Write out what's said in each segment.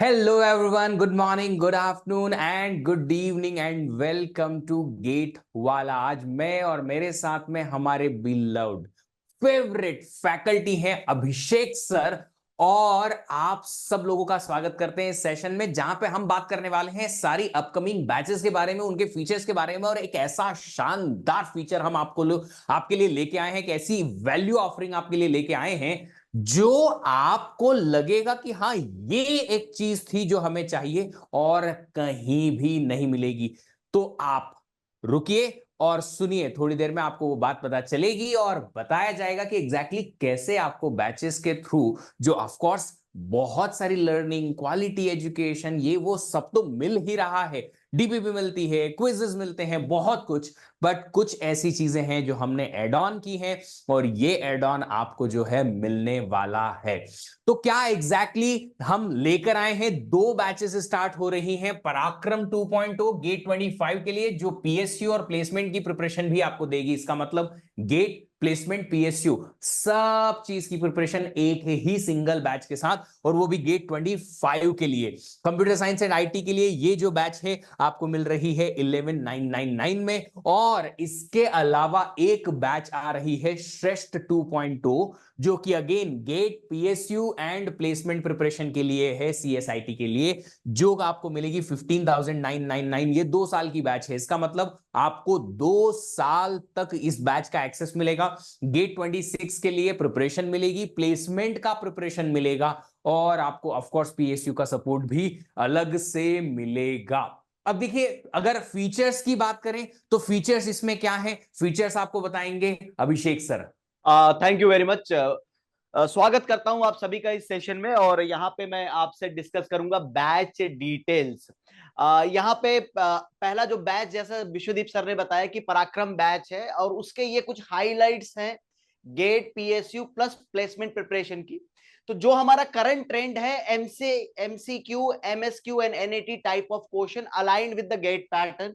Hello everyone, good morning, good afternoon and good evening and welcome to GATE वाला। आज मैं और मेरे साथ में हमारे बिलव्ड फेवरेट फैकल्टी हैं अभिषेक सर, और आप सब लोगों का स्वागत करते हैं इस सेशन में जहां पे हम बात करने वाले हैं सारी अपकमिंग बैचेस के बारे में, उनके फीचर्स के बारे में, और एक ऐसा शानदार फीचर हम आपके लिए लेके आए हैं, एक ऐसी वैल्यू ऑफरिंग आपके लिए लेके आए हैं जो आपको लगेगा कि हाँ, ये एक चीज थी जो हमें चाहिए और कहीं भी नहीं मिलेगी। तो आप रुकिए और सुनिए, थोड़ी देर में आपको वो बात पता चलेगी और बताया जाएगा कि एग्जैक्टली कैसे आपको बैचेस के थ्रू, जो ऑफ कोर्स बहुत सारी लर्निंग, क्वालिटी एजुकेशन, ये वो सब तो मिल ही रहा है, डीपीपी मिलती है, क्विजेस मिलते हैं, बहुत कुछ, बट कुछ ऐसी चीजें हैं जो हमने एड ऑन की हैं और ये एड ऑन आपको जो है मिलने वाला है। तो क्या एग्जैक्टली हम लेकर आए हैं? दो बैचेस स्टार्ट हो रही हैं पराक्रम 2.0 गेट 25 के लिए, जो पीएसयू और प्लेसमेंट की प्रिपरेशन भी आपको देगी। इसका मतलब गेट, प्लेसमेंट, पीएसयू, सब चीज की प्रिपरेशन एक ही सिंगल बैच के साथ, और वो भी गेट 25 के लिए। कंप्यूटर साइंस एंड आईटी के लिए ये जो बैच है आपको मिल रही है 11999 में, और इसके अलावा एक बैच आ रही है श्रेष्ठ 2.0, जो कि again get, PSU and placement preparation के लिए है, सीएसआईटी के लिए, जो आपको मिलेगी 15,999। ये 2 साल की बैच है। इसका मतलब आपको 2 साल तक इस बैच का एक्सेस मिलेगा। गेट 26 के लिए प्रिपरेशन मिलेगी, प्लेसमेंट का प्रिपरेशन मिलेगा, और आपको ऑफ कोर्स पीएसयू का सपोर्ट भी अलग से मिलेगा। अब देखिए, अगर फीचर्स की बात करें तो फीचर्स इसमें क्या है, फीचर्स आपको बताएंगे Abhishek sir. Thank you very much. स्वागत करता हूं आप सभी का इस सेशन में, और यहाँ पे मैं आपसे डिस्कस करूंगा बैच डिटेल्स। यहाँ पे पहला जो बैच, जैसा विश्वदीप सर ने बताया कि पराक्रम बैच है, और उसके ये कुछ हाइलाइट्स हैं GATE, PSU plus placement preparation की। तो जो हमारा करंट ट्रेंड है, MCQ, MSQ and NAT type of question aligned with the GATE pattern.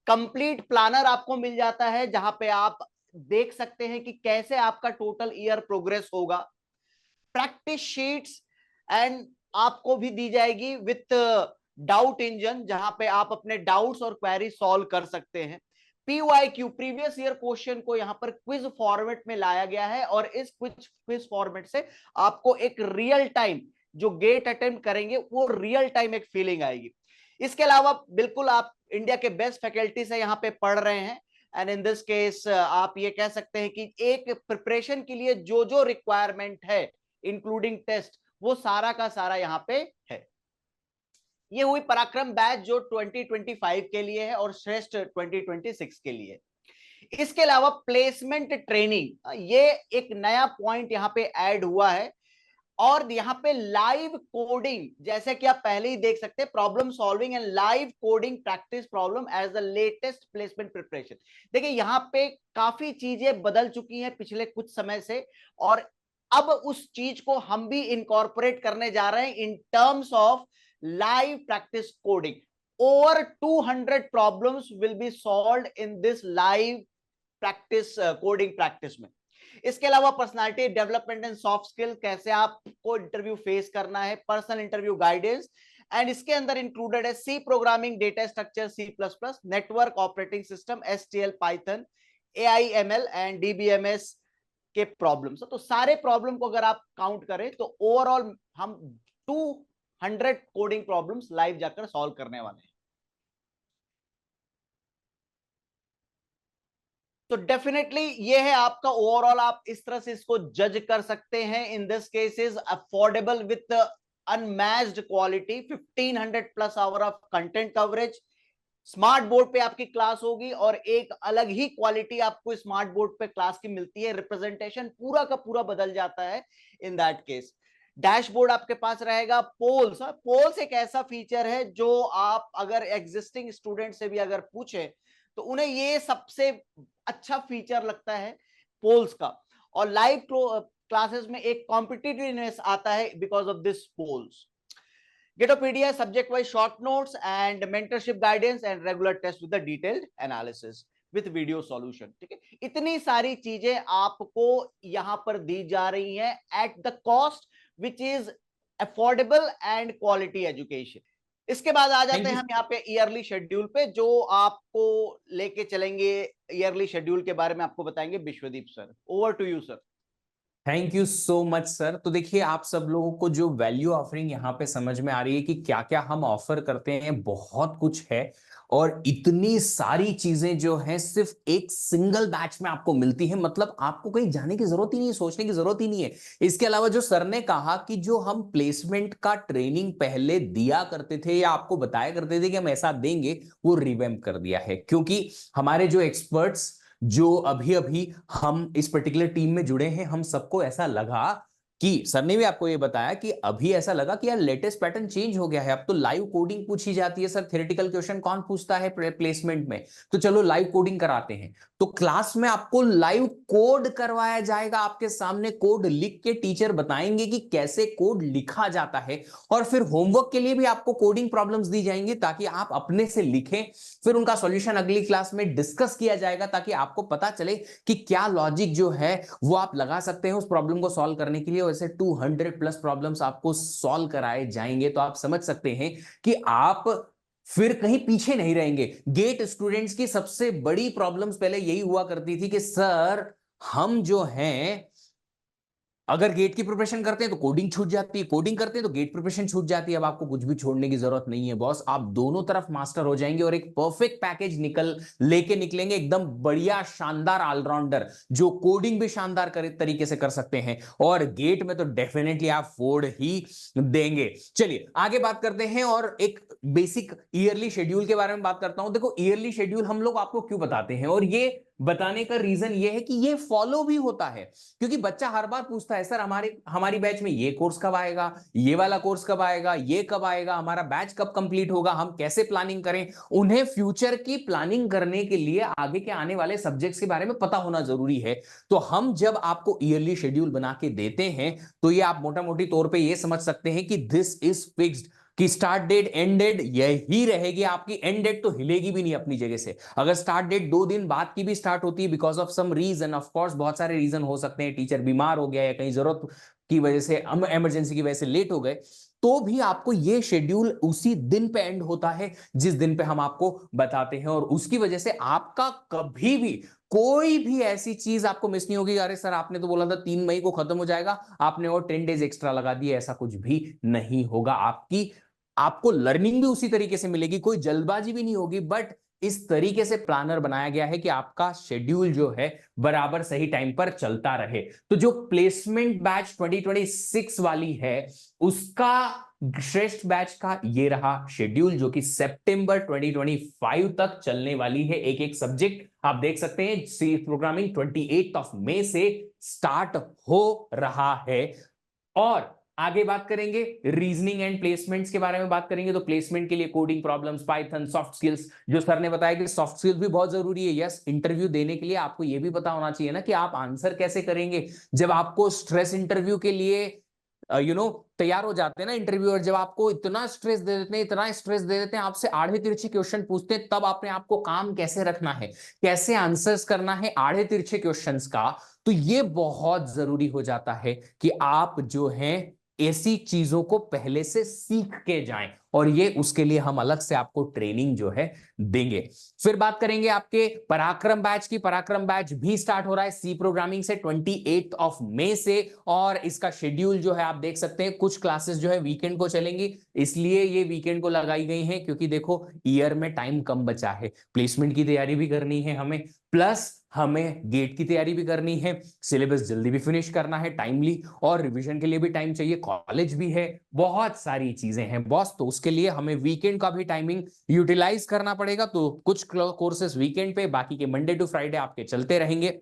Complete planner आपको मिल जाता है, जहां पे आप देख सकते हैं कि कैसे आपका टोटल ईयर प्रोग्रेस होगा। प्रैक्टिस शीट्स एंड आपको भी दी जाएगी विथ डाउट इंजन, जहां पे आप अपने डाउट्स और क्वेरी सॉल्व कर सकते हैं। पीवाईक्यू, प्रीवियस ईयर क्वेश्चन को यहां पर क्विज फॉर्मेट में लाया गया है, और इस क्विज फॉर्मेट से आपको एक रियल टाइम जो गेट अटेम्प्ट करेंगे वो रियल टाइम एक फीलिंग आएगी। इसके अलावा बिल्कुल आप इंडिया के बेस्ट फैकल्टी से यहाँ पे पढ़ रहे हैं, एंड इन दिस केस आप ये कह सकते हैं कि एक प्रिपरेशन के लिए जो जो रिक्वायरमेंट है इंक्लूडिंग टेस्ट, वो सारा का सारा यहाँ पे है। ये हुई पराक्रम बैच जो 2025 के लिए है और श्रेष्ठ 2026 के लिए। इसके अलावा प्लेसमेंट ट्रेनिंग, ये एक नया पॉइंट यहाँ पे ऐड हुआ है, और यहाँ पे लाइव कोडिंग, जैसे कि आप पहले ही देख सकते हैं, problem solving and live coding practice problem as the latest placement preparation. देखिए यहाँ पे काफी चीजें बदल चुकी हैं पिछले कुछ समय से, और अब उस चीज को हम भी इनकॉर्पोरेट करने जा रहे हैं in terms of live practice coding. Over 200 problems will be solved in this live practice coding practice में। इसके अलावा personality development and soft skill, कैसे आपको इंटरव्यू फेस करना है, पर्सनल इंटरव्यू गाइडेंस, एंड इसके अंदर इंक्लूडेड है C programming, data structure, C plus plus, network operating system, STL, Python, AIML and DBMS के प्रॉब्लम्स। तो सारे प्रॉब्लम को अगर आप काउंट करें तो ओवरऑल हम 200 कोडिंग प्रॉब्लम्स लाइव जाकर सॉल्व करने वाले हैं। तो डेफिनेटली ये है आपका ओवरऑल, आप इस तरह से इसको जज कर सकते हैं। In this case is affordable with unmatched quality, 1500 plus hour of content coverage. Smart board पे आपकी क्लास होगी, और एक अलग ही क्वालिटी आपको स्मार्ट बोर्ड पे क्लास की मिलती है। रिप्रेजेंटेशन पूरा का पूरा बदल जाता है इन दैट केस। डैशबोर्ड आपके पास रहेगा। पोल्स, पोल्स एक ऐसा फीचर है जो आप अगर एग्जिस्टिंग स्टूडेंट से भी अगर पूछे तो उन्हें ये सबसे अच्छा फीचर लगता है पोल्स का। और लाइव क्लासेस में एक कॉम्पिटिटिवनेस आता है because of this polls. Gitopedia, subject wise short notes and mentorship guidance and regular test with the detailed analysis with video solution। ठीक है, इतनी सारी चीजें आपको यहां पर दी जा रही हैं at the cost which is affordable and quality education. इसके बाद आ जाते हैं हम यहाँ पे ईयरली शेड्यूल पे, जो आपको लेके चलेंगे। ईयरली शेड्यूल के बारे में आपको बताएंगे Vishwadeep sir. Over to you sir. Thank you so much sir. तो देखिए, आप सब लोगों को जो वैल्यू ऑफरिंग यहाँ पे समझ में आ रही है कि क्या क्या हम ऑफर करते हैं, बहुत कुछ है। और इतनी सारी चीजें जो हैं सिर्फ एक सिंगल बैच में आपको मिलती है, मतलब आपको कहीं जाने की जरूरत ही नहीं है, सोचने की जरूरत ही नहीं है। इसके अलावा जो सर ने कहा कि जो हम प्लेसमेंट का ट्रेनिंग पहले दिया करते थे या आपको बताया करते थे कि हम ऐसा देंगे, वो रिवैम्प कर दिया है। क्योंकि हमारे जो एक्सपर्ट्स जो अभी अभी हम इस पर्टिकुलर टीम में जुड़े हैं, हम सबको ऐसा लगा कि सर ने भी आपको ये बताया कि अभी ऐसा लगा कि यार लेटेस्ट पैटर्न चेंज हो गया है, अब तो लाइव कोडिंग पूछी जाती है। सर थ्योरेटिकल क्वेश्चन कौन पूछता है प्लेसमेंट में, तो चलो लाइव कोडिंग कराते हैं। तो क्लास में आपको लाइव कोड करवाया जाएगा, आपके सामने कोड लिख के टीचर बताएंगे कि कैसे कोड लिखा जाता है। और फिर होमवर्क के लिए भी आपको कोडिंग प्रॉब्लम्स दी जाएंगी ताकि आप अपने से लिखें, फिर उनका सॉल्यूशन अगली क्लास में डिस्कस किया जाएगा ताकि आपको पता चले कि क्या लॉजिक जो है वो आप लगा सकते हैं उस प्रॉब्लम को सॉल्व करने के लिए। वैसे 200 प्लस प्रॉब्लम्स आपको सॉल्व कराए जाएंगे, तो आप समझ सकते हैं कि आप फिर कहीं पीछे नहीं रहेंगे। गेट स्टूडेंट्स की सबसे बड़ी प्रॉब्लम्स पहले यही हुआ करती थी कि सर हम जो हैं अगर गेट की प्रिपरेशन करते हैं तो कोडिंग छूट जाती है, कोडिंग करते हैं तो गेट प्रिपरेशन छूट जाती है। अब आपको कुछ भी छोड़ने की जरूरत नहीं है बॉस, आप दोनों तरफ मास्टर हो जाएंगे और एक परफेक्ट पैकेज लेके निकलेंगे, एकदम बढ़िया शानदार ऑलराउंडर जो कोडिंग भी शानदार तरीके से कर सकते हैं, और गेट में तो डेफिनेटली आप फोड़ ही देंगे। चलिए आगे बात करते हैं और एक बेसिक ईयरली शेड्यूल के बारे में बात करता हूं। देखो, ईयरली शेड्यूल हम लोग आपको क्यों बताते हैं, और ये बताने का रीजन ये है कि ये फॉलो भी होता है। क्योंकि बच्चा हर बार पूछता है सर हमारी बैच में ये कोर्स कब आएगा, ये वाला कोर्स कब आएगा, ये कब आएगा, हमारा बैच कब कंप्लीट होगा, हम कैसे प्लानिंग करें। उन्हें फ्यूचर की प्लानिंग करने के लिए आगे के आने वाले सब्जेक्ट्स के बारे में पता होना जरूरी है। तो हम जब आपको ईयरली शेड्यूल बना के देते हैं तो ये आप मोटा मोटी तौर पर यह समझ सकते हैं कि दिस इज फिक्स्ड, कि स्टार्ट डेट एंड डेट यही रहेगी आपकी। एंड डेट तो हिलेगी भी नहीं अपनी जगह से। अगर स्टार्ट डेट 2 दिन बाद की भी स्टार्ट होती है because of some reason, of course बहुत सारे रीजन हो सकते हैं, टीचर बीमार हो गया या कहीं जरूरत की वजह से, इमरजेंसी की वजह से लेट हो गए, तो भी आपको ये शेड्यूल उसी दिन पे एंड होता है जिस दिन पे हम आपको बताते हैं। और उसकी वजह से आपका कभी भी कोई भी ऐसी चीज आपको मिस नहीं होगी। अरे सर आपने तो बोला था 3 मई को खत्म हो जाएगा, आपने और 10 डेज एक्स्ट्रा लगा दिए, ऐसा कुछ भी नहीं होगा। आपको लर्निंग भी उसी तरीके से मिलेगी, कोई जल्दबाजी भी नहीं होगी। बट इस तरीके से प्लानर बनाया गया है कि आपका शेड्यूल जो है बराबर सही टाइम पर चलता रहे। तो जो प्लेसमेंट बैच 2026 वाली है उसका श्रेष्ठ बैच का ये रहा शेड्यूल, जो कि सितंबर 2025 तक चलने वाली है। एक एक सब्जेक्ट आप देख सकते हैं, सी प्रोग्रामिंग 28 मई से स्टार्ट हो रहा है। और आगे बात करेंगे रीजनिंग एंड प्लेसमेंट्स के बारे में बात करेंगे। तो प्लेसमेंट के लिए coding problems, Python, soft skills, जो सर ने बताया कि सॉफ्ट स्किल्स भी बहुत जरूरी है। यस, इंटरव्यू देने के लिए आपको यह भी पता होना चाहिए ना कि आप आंसर कैसे करेंगे। जब आपको स्ट्रेस इंटरव्यू के लिए तैयार हो जाते हैं ना इंटरव्यूअर, जब आपको इतना स्ट्रेस दे देते हैं, इतना स्ट्रेस दे देते हैं, आपसे आड़े तिरछे क्वेश्चन पूछते हैं, तब आपने आपको काम कैसे रखना है, कैसे आंसर्स करना है आड़े तिरछे क्वेश्चंस का। तो ये बहुत जरूरी हो जाता है कि आप जो हैं ऐसी चीजों को पहले से सीख के जाएं, और ये उसके लिए हम अलग से आपको ट्रेनिंग जो है देंगे। फिर बात करेंगे आपके पराक्रम बैच की। पराक्रम बैच भी स्टार्ट हो रहा है सी प्रोग्रामिंग से 28 मई से, और इसका शेड्यूल जो है आप देख सकते हैं। कुछ क्लासेस जो है वीकेंड को चलेंगी, इसलिए ये वीकेंड को लगाई गई है क्योंकि देखो ईयर में टाइम कम बचा है, प्लेसमेंट की तैयारी भी करनी है हमें, प्लस हमें गेट की तैयारी भी करनी है, सिलेबस जल्दी भी फिनिश करना है टाइमली, और रिवीजन के लिए भी टाइम चाहिए, कॉलेज भी है, बहुत सारी चीजें हैं बॉस। तो उसके लिए हमें वीकेंड का भी टाइमिंग यूटिलाइज करना पड़ेगा। तो कुछ कोर्सेस वीकेंड पे, बाकी के मंडे टू फ्राइडे आपके चलते रहेंगे,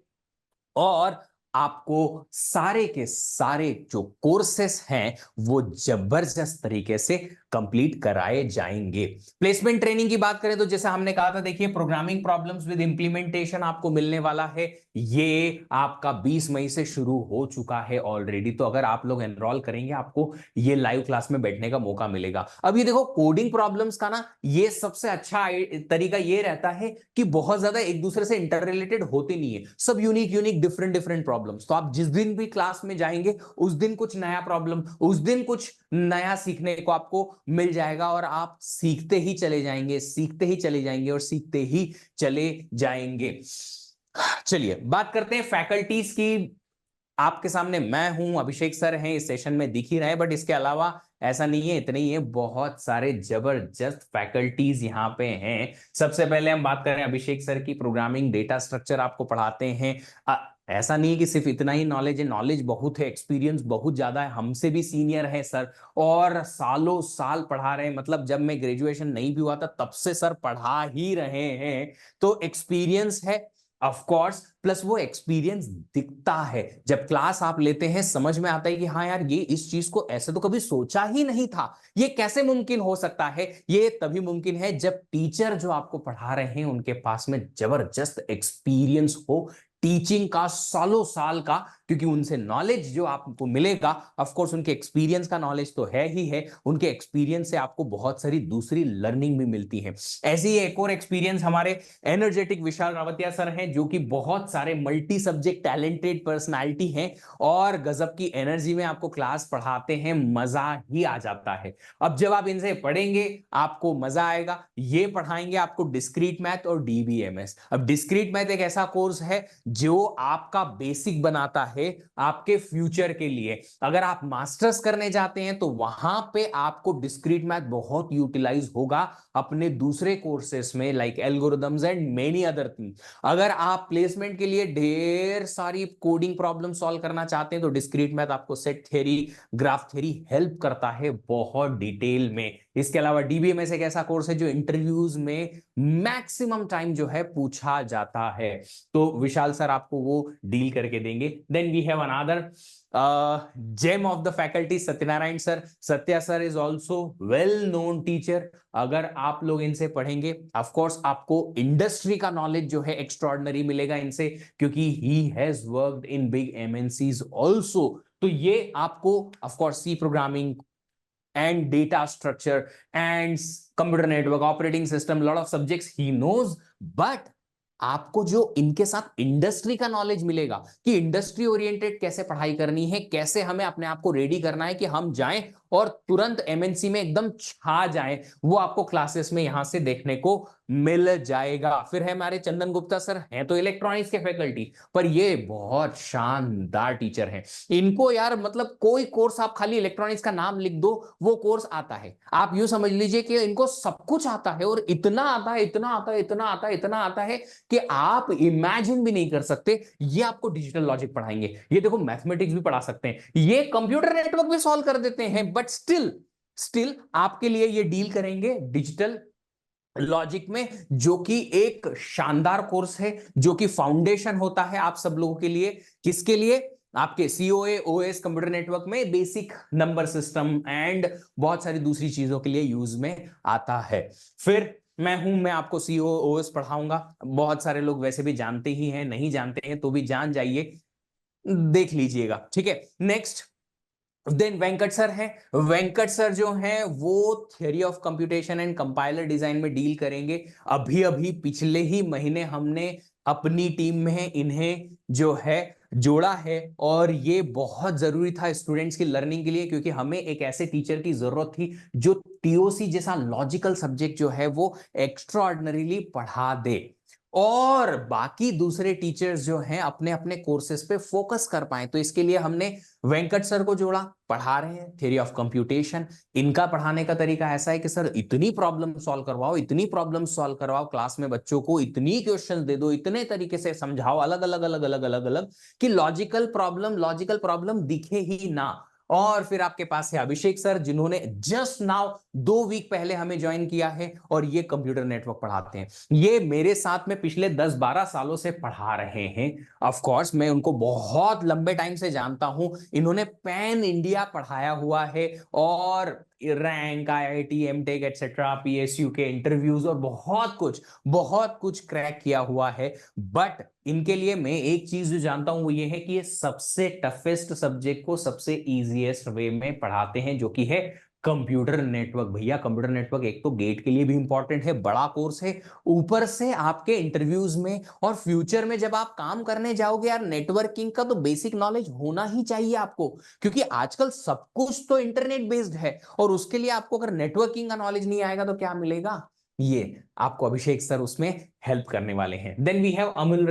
और आपको सारे के सारे जो कोर्सेस हैं वो जबरदस्त तरीके से कंप्लीट कराए जाएंगे। प्लेसमेंट ट्रेनिंग की बात करें तो जैसा हमने कहा था, देखिए प्रोग्रामिंग प्रॉब्लम्स विद इंप्लीमेंटेशन आपको मिलने वाला है। ये आपका 20 मई से शुरू हो चुका है ऑलरेडी। तो अगर आप लोग एनरोल करेंगे आपको ये लाइव क्लास में बैठने का मौका मिलेगा। अब ये देखो, कोडिंग प्रॉब्लम्स का ना ये सबसे अच्छा तरीका ये रहता है कि बहुत ज्यादा एक दूसरे से इंटर रिलेटेड होते नहीं है, सब unique unique different different problem problems. तो आप जिस दिन भी क्लास में जाएंगे उस दिन कुछ नया प्रॉब्लम, उस दिन कुछ नया सीखने को आपको मिल जाएगा और आप सीखते ही चले जाएंगे, सीखते ही चले जाएंगे और सीखते ही चले जाएंगे। चलिए बात करते हैं फैकल्टीज की। आपके सामने मैं हूं, अभिषेक सर हैं, इस सेशन में दिख ही रहे हैं, बट इसके अलावा ऐसा नहीं है, इतने ही है, बहुत सारे जबरदस्त फैकल्टीज यहाँ पे हैं। सबसे पहले हम बात करें अभिषेक सर की, प्रोग्रामिंग डेटा स्ट्रक्चर आपको पढ़ाते हैं। ऐसा नहीं है कि सिर्फ इतना ही नॉलेज है, नॉलेज बहुत है, एक्सपीरियंस बहुत ज्यादा है, हमसे भी सीनियर है सर और सालों साल पढ़ा रहे हैं। मतलब जब मैं ग्रेजुएशन नहीं भी हुआ था तब से सर पढ़ा ही रहे हैं, तो एक्सपीरियंस है ऑफ कोर्स, प्लस वो एक्सपीरियंस दिखता है। जब क्लास आप लेते हैं समझ में आता है कि हाँ यार ये इस चीज को ऐसे तो कभी सोचा ही नहीं था, ये कैसे मुमकिन हो सकता है। ये तभी मुमकिन है जब टीचर जो आपको पढ़ा रहे हैं उनके पास में जबरदस्त एक्सपीरियंस हो, टीचिंग का, सालों साल का, क्योंकि उनसे नॉलेज जो आपको मिलेगा ऑफ कोर्स उनके एक्सपीरियंस का नॉलेज तो है ही है, उनके एक्सपीरियंस से आपको बहुत सारी दूसरी लर्निंग भी मिलती है। ऐसी एक और एक्सपीरियंस हमारे एनर्जेटिक विशाल रावतिया सर हैं, जो कि बहुत सारे मल्टी सब्जेक्ट टैलेंटेड पर्सनालिटी हैं और गजब की एनर्जी में आपको क्लास पढ़ाते हैं, मजा ही आ जाता है। अब जब आप इनसे पढ़ेंगे आपको मजा आएगा। ये पढ़ाएंगे आपको डिस्क्रीट मैथ और डीबीएमएस। अब डिस्क्रीट मैथ एक ऐसा कोर्स है जो आपका बेसिक बनाता है आपके फ्यूचर के लिए। अगर आप मास्टर्स करने जाते हैं तो वहां पे आपको डिस्क्रीट मैथ बहुत यूटिलाइज होगा अपने दूसरे कोर्सेस में, like algorithms and many other thing. अगर आप प्लेसमेंट के लिए ढेर सारी कोडिंग प्रॉब्लम सॉल्व करना चाहते हैं तो डिस्क्रीट मैथ आपको set theory, graph theory help करता है बहुत डिटेल में। इसके अलावा डीबीएमएस एक ऐसा कोर्स है जो इंटरव्यूज में मैक्सिमम टाइम जो है पूछा जाता है, तो विशाल सर आपको वो डील करके देंगे। Then we have another gem of the faculty Satyanarayan sir. Satya sir is also well known teacher. अगर आप लोग इनसे पढ़ेंगे ऑफ कोर्स आपको इंडस्ट्री का नॉलेज जो है एक्स्ट्रॉर्डिनरी मिलेगा इनसे, क्योंकि he has worked in big MNCs also. तो ये आपको of course C programming and data structure and computer network operating system, lot of subjects he knows, but आपको जो इनके साथ इंडस्ट्री का नॉलेज मिलेगा कि इंडस्ट्री ओरिएंटेड कैसे पढ़ाई करनी है, कैसे हमें अपने आप को रेडी करना है कि हम जाएं और तुरंत एमएनसी में एकदम छा जाएं, वो आपको क्लासेस में यहां से देखने को मिल जाएगा। फिर है हमारे चंदन गुप्ता सर, हैं तो इलेक्ट्रॉनिक्स के फैकल्टी पर ये बहुत शानदार टीचर हैं। इनको यार मतलब कोई कोर्स आप खाली इलेक्ट्रॉनिक्स का नाम लिख दो वो कोर्स आता है। आप यूं समझ लीजिए कि इनको सब कुछ आता है और इतना आता है, इतना आता है, इतना आता है, इतना आता है कि आप इमेजिन भी नहीं कर सकते। ये आपको डिजिटल लॉजिक पढ़ाएंगे, ये देखो मैथमेटिक्स भी पढ़ा सकते हैं, ये कंप्यूटर नेटवर्क भी सॉल्व कर देते हैं, बट स्टिल आपके लिए ये डील करेंगे डिजिटल लॉजिक में, जो कि एक शानदार कोर्स है, जो कि फाउंडेशन होता है आप सब लोगों के लिए। किसके लिए? आपके सीओए, ओएस, कंप्यूटर नेटवर्क में बेसिक नंबर सिस्टम एंड बहुत सारी दूसरी चीजों के लिए यूज में आता है। फिर मैं आपको सीओ ओएस पढ़ाऊंगा, बहुत सारे लोग वैसे भी जानते ही हैं, नहीं जानते हैं तो भी जान जाइए, देख लीजिएगा, ठीक है। नेक्स्ट देन वेंकट सर हैं। वेंकट सर जो हैं वो theory of computation and compiler design में डील करेंगे। अभी अभी पिछले ही महीने हमने अपनी टीम में इन्हें जो है जोड़ा है और ये बहुत जरूरी था स्टूडेंट्स की लर्निंग के लिए, क्योंकि हमें एक ऐसे टीचर की जरूरत थी जो टीओसी जैसा लॉजिकल सब्जेक्ट जो है वो एक्स्ट्राऑर्डिनरीली पढ़ा दे और बाकी दूसरे टीचर्स जो हैं अपने अपने कोर्सेज पे फोकस कर पाए। तो इसके लिए हमने वेंकट सर को जोड़ा, पढ़ा रहे हैं थ्योरी ऑफ कंप्यूटेशन। इनका पढ़ाने का तरीका ऐसा है कि सर इतनी प्रॉब्लम सॉल्व करवाओ, इतनी प्रॉब्लम सॉल्व करवाओ क्लास में, बच्चों को इतनी क्वेश्चंस दे दो, इतने तरीके से समझाओ अलग अलग अलग अलग अलग अलग कि लॉजिकल प्रॉब्लम दिखे ही ना। और फिर आपके पास है अभिषेक सर, जिन्होंने जस्ट नाउ 2 वीक पहले हमें ज्वाइन किया है और ये कंप्यूटर नेटवर्क पढ़ाते हैं। ये मेरे साथ में पिछले 10-12 सालों से पढ़ा रहे हैं। ऑफ कोर्स मैं उनको बहुत लंबे टाइम से जानता हूं, इन्होंने पैन इंडिया पढ़ाया हुआ है और rank, IIT, MTech etcetera, PSU के इंटरव्यूज और बहुत कुछ क्रैक किया हुआ है। बट इनके लिए मैं एक चीज जो जानता हूं वो ये है कि ये सबसे टफेस्ट सब्जेक्ट को सबसे इजीएस्ट वे में पढ़ाते हैं, जो कि है कंप्यूटर नेटवर्क भैया, कंप्यूटर नेटवर्क एक तो गेट के लिए भी इंपॉर्टेंट है, बड़ा कोर्स है, ऊपर से आपके इंटरव्यूज में और फ्यूचर में जब आप काम करने जाओगे यार, नेटवर्किंग का तो बेसिक नॉलेज होना ही चाहिए आपको, क्योंकि आजकल सब कुछ तो इंटरनेट बेस्ड है, और उसके लिए आपको अगर नेटवर्किंग का नॉलेज नहीं आएगा तो क्या मिलेगा। ये आपको अभिषेक सर उसमें हेल्प करने वाले हैं। Then we have Amul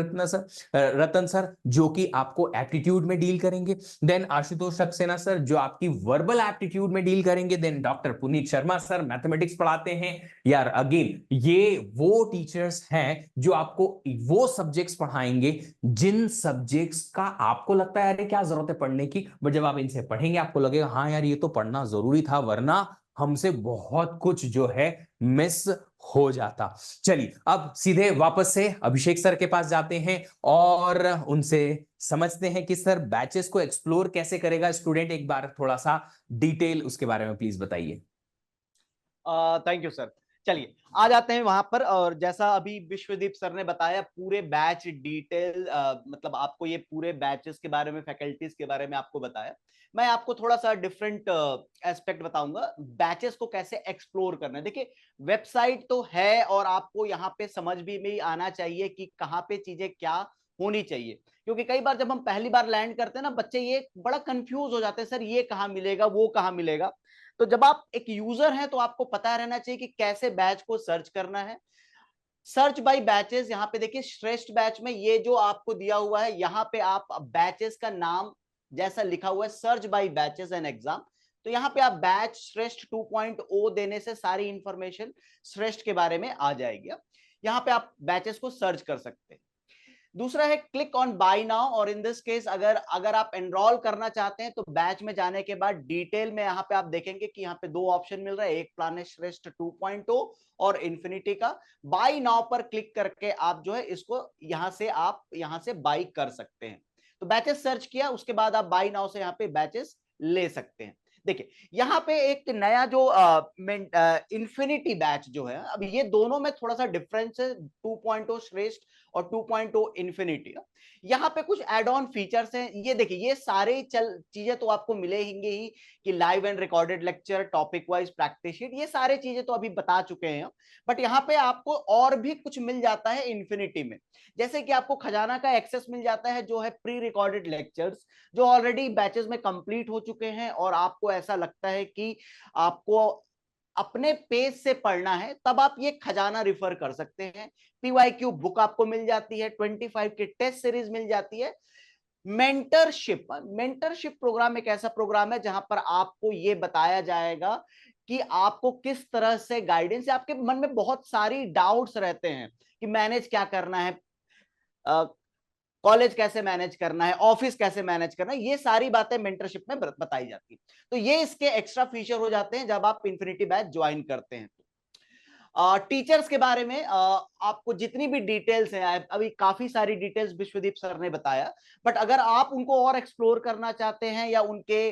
Ratan sir जो कि आपको एप्टीट्यूड में डील करेंगे। देन आशुतोष सक्सेना सर जो आपकी वर्बल एप्टीट्यूड में डील करेंगे। Then doctor Puneet Sharma sir mathematics पढ़ाते हैं। यार अगेन ये वो टीचर्स हैं जो आपको वो सब्जेक्ट्स पढ़ाएंगे जिन सब्जेक्ट्स का आपको लगता है अरे क्या जरूरत है पढ़ने की, बट जब आप इनसे पढ़ेंगे आपको लगेगा हाँ यार ये तो पढ़ना जरूरी था, वरना हमसे बहुत कुछ जो है मिस हो जाता। चलिए अब सीधे वापस से अभिषेक सर के पास जाते हैं और उनसे समझते हैं कि सर बैचेस को एक्सप्लोर कैसे करेगा स्टूडेंट, एक बार थोड़ा सा डिटेल उसके बारे में प्लीज बताइए। Thank you sir. चलिए आ जाते हैं वहां पर। और जैसा अभी विश्वदीप सर ने बताया पूरे बैच डिटेल, मतलब आपको ये पूरे बैचेस के बारे में, फैकल्टीज के बारे में आपको बताया। मैं आपको थोड़ा सा डिफरेंट एस्पेक्ट बताऊंगा बैचेस को कैसे एक्सप्लोर करना है। देखिए वेबसाइट तो है और आपको यहाँ पे समझ भी आना चाहिए कि कहाँ पे चीजें क्या होनी चाहिए, क्योंकि कई बार जब हम पहली बार लैंड करते हैं ना, बच्चे ये बड़ा कंफ्यूज हो जाते हैं, सर ये कहाँ मिलेगा वो कहाँ मिलेगा। तो जब आप एक यूजर हैं तो आपको पता रहना चाहिए कि कैसे बैच को सर्च करना है। सर्च बाय बैचेस, यहाँ पे देखिए श्रेष्ठ बैच में ये जो आपको दिया हुआ है, यहाँ पे आप बैचेस का नाम जैसा लिखा हुआ है search by batches and exam, तो यहाँ पे आप बैच श्रेष्ठ 2.0 देने से सारी इंफॉर्मेशन श्रेष्ठ के बारे में आ जाएगी। यहाँ पे आप बैचेस को सर्च कर सकते हैं। दूसरा है क्लिक ऑन बाय नाउ, और इन दिस केस अगर आप एनरोल करना चाहते हैं तो बैच में जाने के बाद डिटेल में यहाँ पे आप देखेंगे कि यहाँ पे दो ऑप्शन मिल रहा है, एक प्लान है श्रेष्ठ 2.0 और इन्फिनिटी का। बाय नाउ पर क्लिक करके आप जो है इसको यहाँ से बाय कर सकते हैं। तो बैचेस सर्च किया, उसके बाद आप बाय नाउ से यहाँ पे बैचेस ले सकते हैं। देखिए यहाँ पे एक नया जो इन्फिनिटी बैच जो है, अब ये दोनों में थोड़ा सा डिफरेंस है, 2.0 श्रेष्ठ और 2.0 इन्फिनिटी। यहाँ पे कुछ एड ऑन फीचर्स हैं, ये देखिए ये सारे चीजें तो आपको मिलेंगे ही, कि live and recorded lecture, topic wise practice sheet, ये सारे चीजें तो अभी बता चुके हैं। बट यहाँ पे आपको और भी कुछ मिल जाता है इन्फिनिटी में, जैसे कि आपको खजाना का एक्सेस मिल जाता है, जो है प्री रिकॉर्डेड लेक्चर्स जो ऑलरेडी बैचेस में कंप्लीट हो चुके हैं, और आपको ऐसा लगता है कि आपको अपने पेज से पढ़ना है, तब आप ये खजाना रिफर कर सकते हैं। पीवाईक्यू बुक आपको मिल जाती है, 25 की टेस्ट सीरीज मिल जाती है। मेंटरशिप प्रोग्राम एक ऐसा प्रोग्राम है जहां पर आपको ये बताया जाएगा कि आपको किस तरह से गाइडेंस, आपके मन में बहुत सारी डाउट्स रहते हैं कि मैनेज क्या करना है, कॉलेज कैसे मैनेज करना है, ऑफिस कैसे मैनेज करना है, ये सारी बातें मेंटरशिप में बताई जाती है। तो ये इसके एक्स्ट्रा फीचर हो जाते हैं जब आप इन्फिनिटी बैच ज्वाइन करते हैं। टीचर्स के बारे में आपको जितनी भी डिटेल्स हैं, अभी काफी सारी डिटेल्स विश्वदीप सर ने बताया, बट अगर आप उनको और एक्सप्लोर करना चाहते हैं या उनके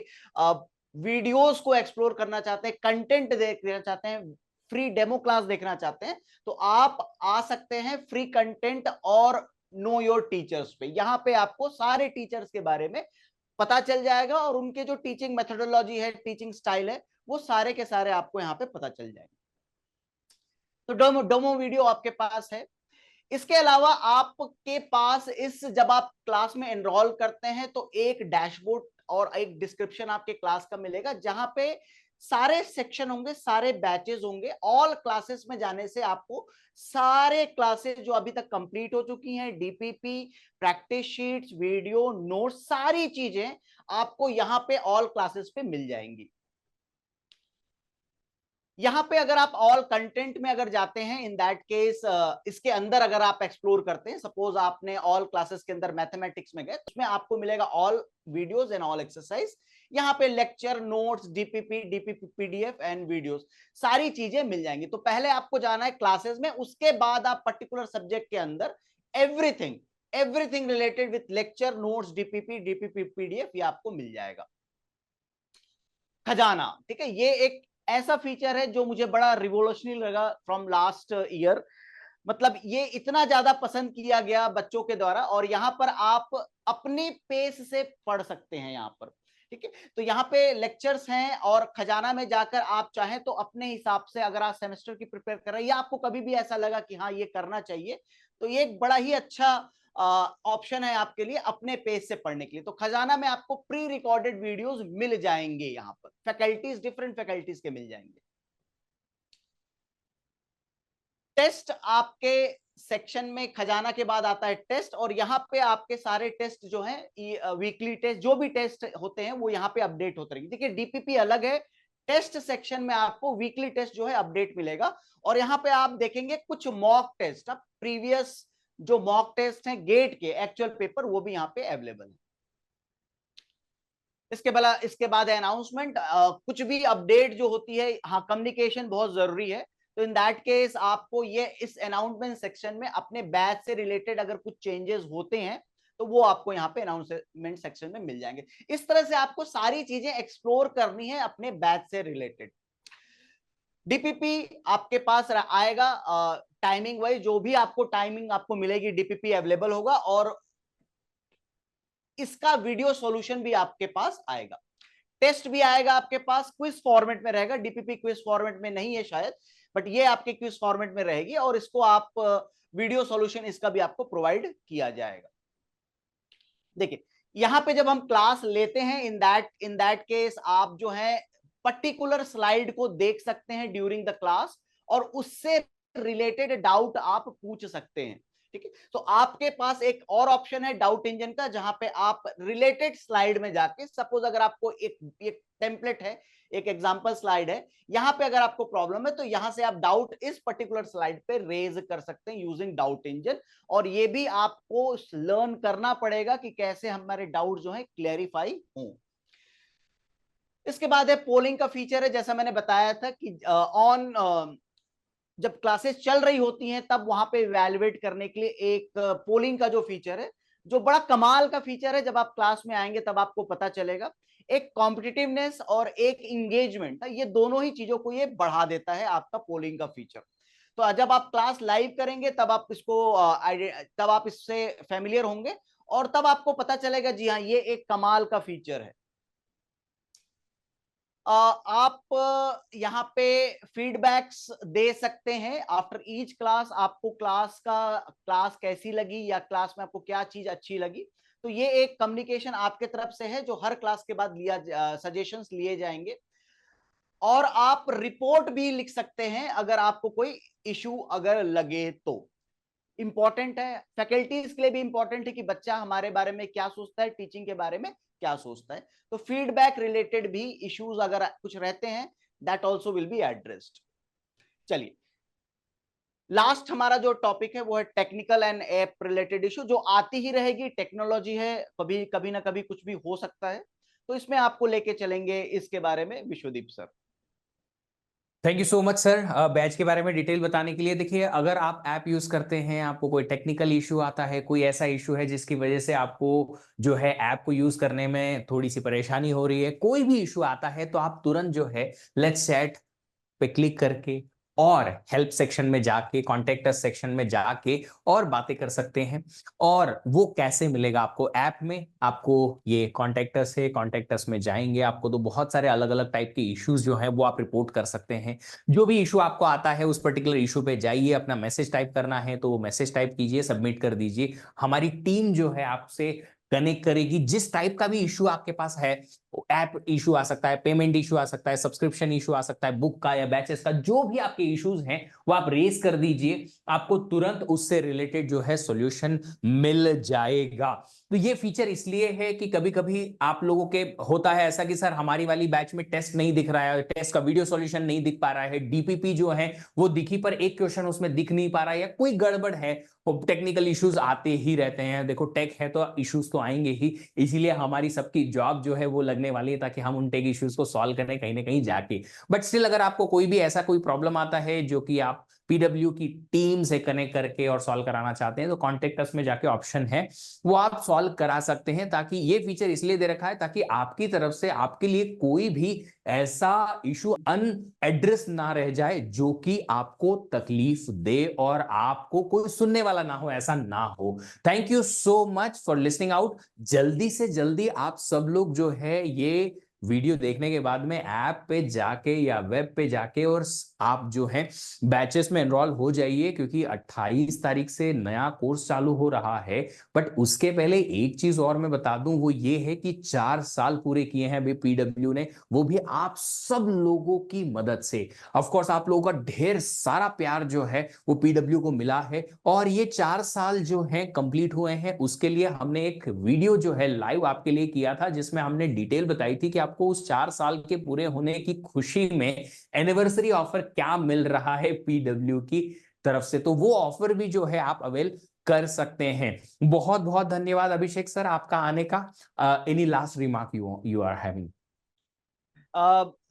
वीडियोस को एक्सप्लोर करना चाहते हैं, कंटेंट देखना चाहते हैं, फ्री डेमो क्लास देखना चाहते हैं, तो आप आ सकते हैं फ्री कंटेंट और नो योर टीचर्स पे। यहाँ पे आपको सारे टीचर्स के बारे में पता चल जाएगा, और उनके जो टीचिंग मेथोडोलॉजी है, टीचिंग स्टाइल है, वो सारे के सारे आपको यहाँ पे पता चल जाएंगे। तो डेमो वीडियो आपके पास है। इसके अलावा आपके पास जब आप क्लास में एनरोल करते हैं तो एक डैशबोर्ड और एक डिस्क्रिप्शन आपके क्लास का मिलेगा, जहां पे सारे सेक्शन होंगे, सारे बैचेस होंगे। ऑल क्लासेस में जाने से आपको सारे क्लासेस जो अभी तक कंप्लीट हो चुकी हैं, DPP, practice sheets, video, notes, सारी चीजें आपको यहाँ पे ऑल क्लासेस पे मिल जाएंगी। यहाँ पे अगर आप ऑल कंटेंट में अगर जाते हैं, इन दैट केस इसके अंदर अगर आप एक्सप्लोर करते हैं, सपोज आपने ऑल क्लासेस के अंदर मैथमेटिक्स में गए, उसमें आपको मिलेगा all videos and all exercise. यहाँ पे lecture, notes, DPP PDF and videos, सारी चीजें मिल जाएंगी। तो पहले आपको जाना है क्लासेस में, उसके बाद आप पर्टिकुलर सब्जेक्ट के अंदर everything related with lecture, notes, DPP PDF, ये आपको मिल जाएगा। खजाना, ठीक है, ये एक ऐसा फीचर है जो मुझे बड़ा रिवोल्यूशनरी लगा फ्रॉम लास्ट ईयर। मतलब ये इतना ज्यादा पसंद किया गया बच्चों के द्वारा, और यहाँ पर आप अपने पेस से पढ़ सकते हैं। यहाँ पर ठीक है। तो यहाँ पे लेक्चर्स हैं और खजाना में जाकर आप चाहें तो अपने हिसाब से, अगर आप सेमेस्टर की प्रिपेयर कर रहे हैं या आपको कभी भी ऐसा लगा कि हाँ ये करना चाहिए, तो ये एक बड़ा ही अच्छा ऑप्शन है आपके लिए अपने पेज से पढ़ने के लिए। तो खजाना में आपको प्री रिकॉर्डेड वीडियोस मिल जाएंगे, यहाँ पर फैकल्टीज, डिफरेंट फैकल्टीज के मिल जाएंगे। टेस्ट आपके सेक्शन में खजाना के बाद आता है टेस्ट, और यहाँ पे आपके सारे टेस्ट जो हैं, वीकली टेस्ट जो भी टेस्ट होते हैं वो यहाँ पे अपडेट होते रहेंगे। देखिए डीपीपी अलग है, टेस्ट सेक्शन में आपको वीकली टेस्ट जो है अपडेट मिलेगा। और यहाँ पे आप देखेंगे कुछ मॉक टेस्ट, अब प्रीवियस जो मॉक टेस्ट हैं गेट के एक्चुअल पेपर, वो भी यहाँ पे अवेलेबल है। इसके बाद अनाउंसमेंट, कुछ भी अपडेट जो होती है, हाँ कम्युनिकेशन बहुत जरूरी है। तो इन दैट केस आपको ये इस अनाउंसमेंट सेक्शन में अपने बैच से रिलेटेड अगर कुछ चेंजेस होते हैं तो वो आपको यहाँ पे अनाउंसमेंट सेक्शन में मिल जाएंगे। इस तरह से आपको सारी चीजें एक्सप्लोर करनी है अपने बैच से रिलेटेड। डीपीपी आपके पास आएगा टाइमिंग वाइज, जो भी आपको टाइमिंग आपको मिलेगी डीपीपी अवेलेबल होगा, और इसका वीडियो सॉल्यूशन भी आपके पास आएगा, टेस्ट भी आएगा आपके पास, क्विज फॉर्मेट में रहेगा। डीपीपी क्विज फॉर्मेट में नहीं है शायद, बट ये आपके क्विज फॉर्मेट में रहेगी, और इसको आप वीडियो सॉल्यूशन इसका भी आपको प्रोवाइड किया जाएगा। देखिए यहां पे जब हम क्लास लेते हैं, इन दैट केस आप जो है पर्टिकुलर स्लाइड को देख सकते हैं ड्यूरिंग द क्लास, और उससे रिलेटेड डाउट आप पूछ सकते हैं। ठीक है, तो आपके पास एक और ऑप्शन है डाउट इंजन का, जहां पे आप रिलेटेड स्लाइड में जाके, सपोज अगर आपको एक टेम्पलेट है, एक एग्जांपल स्लाइड है, यहां पे अगर आपको प्रॉब्लम है तो यहां से आप डाउट इस पर्टिकुलर स्लाइड पे रेज कर सकते हैं यूजिंग डाउट इंजन। और ये भी आपको लर्न करना पड़ेगा कि कैसे हमारे डाउट जो है क्लैरिफाई हों। इसके बाद है पोलिंग का फीचर है, जैसा मैंने बताया था कि जब क्लासेस चल रही होती हैं तब वहां पे इवैल्यूएट करने के लिए एक पोलिंग का जो फीचर है, जो बड़ा कमाल का फीचर है, जब आप क्लास में आएंगे तब आपको पता चलेगा। एक कॉम्पिटिटिवनेस और एक इंगेजमेंट, ये दोनों ही चीजों को ये बढ़ा देता है आपका पोलिंग का फीचर। तो जब आप क्लास लाइव करेंगे तब आप तब आप इससे फेमिलियर होंगे, और तब आपको पता चलेगा जी हाँ ये एक कमाल का फीचर है। आप यहाँ पे फीडबैक्स दे सकते हैं आफ्टर ईच क्लास, आपको क्लास कैसी लगी या क्लास में आपको क्या चीज अच्छी लगी। तो ये एक कम्युनिकेशन आपके तरफ से है जो हर क्लास के बाद सजेशंस लिए जाएंगे। और आप रिपोर्ट भी लिख सकते हैं अगर आपको कोई इशू अगर लगे तो। इंपॉर्टेंट है, फैकल्टीज के लिए भी इंपॉर्टेंट है कि बच्चा हमारे बारे में क्या सोचता है, टीचिंग के बारे में क्या सोचता है। तो फीडबैक रिलेटेड भी इश्यूज अगर कुछ रहते हैं, that also will be addressed. चलिए लास्ट हमारा जो टॉपिक है वो है technical and app related issue, जो आती ही रहेगी, टेक्नोलॉजी है, कभी ना कभी कुछ भी हो सकता है। तो इसमें आपको लेके चलेंगे इसके बारे में Vishwadeep sir. Thank you so much sir batch के बारे में डिटेल बताने के लिए। देखिए अगर आप ऐप यूज करते हैं, आपको कोई टेक्निकल इशू आता है, कोई ऐसा इशू है जिसकी वजह से आपको जो है ऐप को यूज करने में थोड़ी सी परेशानी हो रही है, कोई भी इशू आता है, तो आप तुरंत जो है लेट्स चैट पे क्लिक करके और हेल्प सेक्शन में जाके, कॉन्टेक्ट अस सेक्शन में जाके और बातें कर सकते हैं। और वो कैसे मिलेगा आपको ऐप में, आपको ये कॉन्टेक्ट अस है, कॉन्टेक्ट अस में जाएंगे आपको तो बहुत सारे अलग अलग टाइप के इश्यूज जो है वो आप रिपोर्ट कर सकते हैं। जो भी इशू आपको आता है उस पर्टिकुलर इशू पे जाइए, अपना मैसेज टाइप करना है तो वो मैसेज टाइप कीजिए, सबमिट कर दीजिए। हमारी टीम जो है आपसे कनेक्ट करेगी। जिस टाइप का भी इशू आपके पास है, ऐप इशू आ सकता है, पेमेंट इशू आ सकता है, सब्सक्रिप्शन इशू आ सकता है, बुक का या बैचेस का, जो भी आपके इश्यूज हैं वो आप रेज कर दीजिए, आपको तुरंत उससे रिलेटेड जो है सॉल्यूशन मिल जाएगा। तो ये फीचर इसलिए है कि कभी कभी आप लोगों के होता है ऐसा कि सर हमारी वाली बैच में टेस्ट नहीं दिख रहा है, टेस्ट का वीडियो सॉल्यूशन नहीं दिख पा रहा है, डीपीपी जो है वो दिखी पर एक क्वेश्चन उसमें दिख नहीं पा रहा है, या कोई गड़बड़ है। टेक्निकल इश्यूज आते ही रहते हैं, देखो टेक है तो इश्यूज तो आएंगे ही, इसीलिए हमारी सबकी जॉब जो है वो लगने वाली है ताकि हम उन टेक इश्यूज को सॉल्व करें कहीं ना कहीं जाके। बट स्टिल अगर आपको कोई भी ऐसा कोई प्रॉब्लम आता है जो कि आप पीडब्ल्यू की टीम से कनेक्ट करके और सॉल्व कराना चाहते हैं तो कॉन्टेक्ट अस में जाके ऑप्शन है वो आप सॉल्व करा सकते हैं। ताकि ये फीचर इसलिए दे रखा है ताकि आपकी तरफ से आपके लिए कोई भी ऐसा इशू अनएड्रेस ना रह जाए जो कि आपको तकलीफ दे और आपको कोई सुनने वाला ना हो, ऐसा ना हो। Thank you so much for listening out. जल्दी से जल्दी आप सब लोग जो है ये वीडियो देखने के बाद में ऐप पे जाके या वेब पे जाके और आप जो है बैचेस में एनरोल हो जाइए, क्योंकि 28 तारीख से नया कोर्स चालू हो रहा है। बट उसके पहले एक चीज और मैं बता दूं, वो ये है कि 4 साल पूरे किए हैं अभी पीडब्ल्यू ने, वो भी आप सब लोगों की मदद से। ऑफ कोर्स आप लोगों का ढेर सारा प्यार जो है वो पीडब्ल्यू को मिला है, और ये 4 साल जो है कंप्लीट हुए हैं उसके लिए हमने एक वीडियो जो है लाइव आपके लिए किया था, जिसमें हमने डिटेल बताई थी कि आपको उस 4 साल के पूरे होने की खुशी में एनिवर्सरी ऑफर क्या मिल रहा है पीडब्ल्यू की तरफ से। तो वो ऑफर भी जो है आप अवेल कर सकते हैं। बहुत बहुत धन्यवाद अभिषेक सर आपका आने का। Any last remark you are having?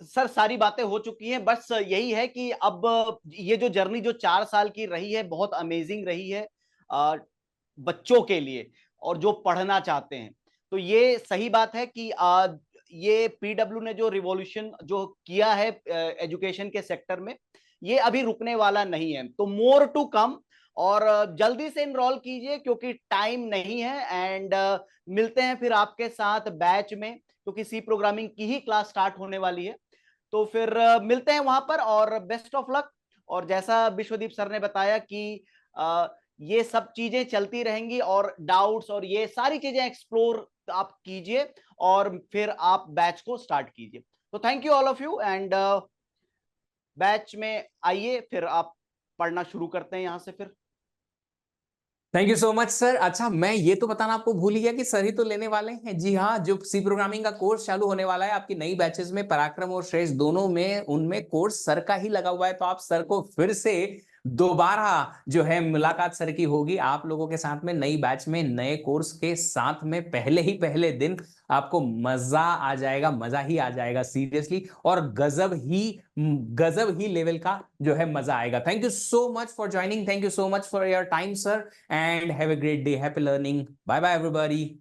Sir सारी बातें हो चुकी हैं, बस यही है कि अब ये जो जर्नी जो 4 साल की रही है बहुत अमेजिंग रही है बच्चों के लिए और जो पढ़ना चाहते हैं। तो ये सही बात है कि ये पीडब्ल्यू ने जो रिवॉल्यूशन जो किया है एजुकेशन के सेक्टर में, ये अभी रुकने वाला नहीं है। तो मोर टू कम, और जल्दी से इनरोल कीजिए क्योंकि टाइम नहीं है। एंड मिलते हैं फिर आपके साथ बैच में, क्योंकि सी प्रोग्रामिंग की ही क्लास स्टार्ट होने वाली है। तो फिर मिलते हैं वहां पर, और बेस्ट ऑफ लक। और जैसा विश्वदीप सर ने बताया कि ये सब चीजें चलती रहेंगी, और डाउट्स और ये सारी चीजें एक्सप्लोर आप कीजिए और फिर आप बैच को स्टार्ट कीजिए। तो thank you all of you, and batch में आइए, फिर आप पढ़ना शुरू करते हैं यहां से फिर। Thank you so much sir. अच्छा, मैं ये तो बताना आपको भूल ही गया कि सर ही तो लेने वाले हैं। जी हाँ, जो सी प्रोग्रामिंग का कोर्स चालू होने वाला है आपकी नई बैचेस में, पराक्रम और श्रेष्ठ दोनों में, उनमें कोर्स सर का ही लगा हुआ है। तो आप सर को फिर से दोबारा जो है मुलाकात सर की होगी आप लोगों के साथ में नई बैच में नए कोर्स के साथ में। पहले ही पहले दिन आपको मजा आ जाएगा, मजा ही आ जाएगा सीरियसली, और गजब ही लेवल का जो है मजा आएगा। Thank you so much for joining, thank you so much for your time sir, and have a great day. Happy learning. Bye bye everybody.